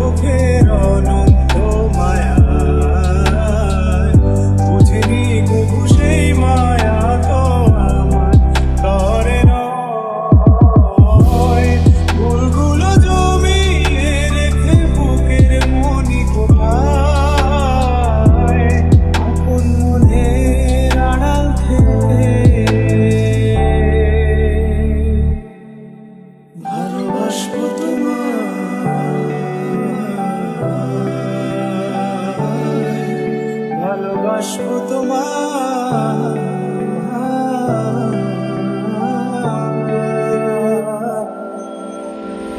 চোখের অনন্ত মায়া বুঝিনি কবু সেই মায়া তো আমার তরে নয়। ভুলগুলো জমিয়ে রেখে বুকের মনি কোথায় আপন মনের আড়াল থেকে ভালোবাসবো ভালোবাসবো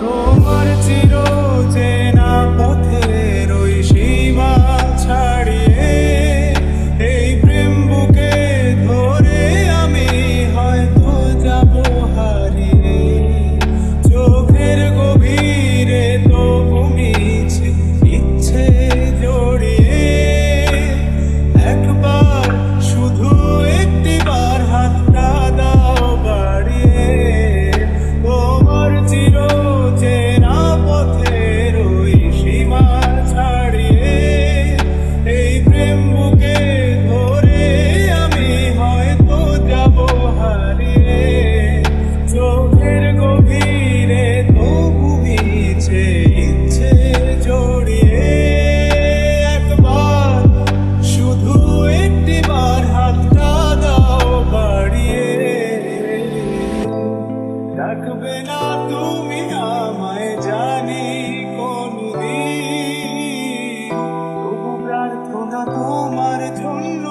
তোমার চির চেনা পথের ওই সীমা ছাড়িয়ে এই প্রেম বুকে ধরে আমি হয়তো যাব হারিয়ে। চোখের গভীরে তো ঘুমিয়েছে ইচ্ছে জড়িয়ে একবার শুধু একটিবার হাতটা দাও বাড়িয়ে। তোমার চির চেনা পথের ওই সীমা ছাড়িয়ে এই প্রেম বুকে ধরে আমি হয়তো যাব হারিয়ে। চোখের গভীরে তো ঘুমিয়েছে ইচ্ছে জড়িয়ে একবার শুধু একটিবার হাতটা দাও বাড়িয়ে। রাখবে না তুমি আমায় জানি কোনদিন, তবু প্রার্থনা তোমার জন্য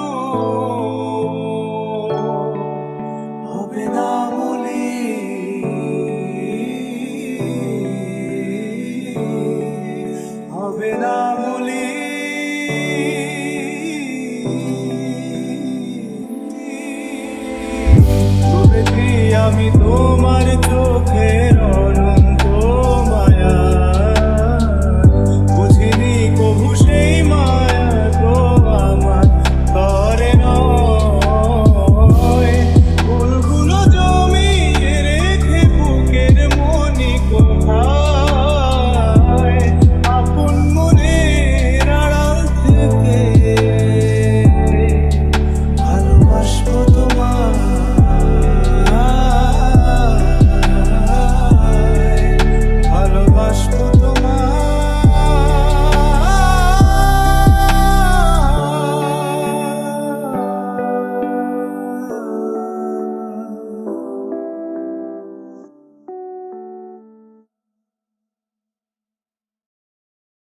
হবে না মলিন, হবে না মলিন। আমি তোমার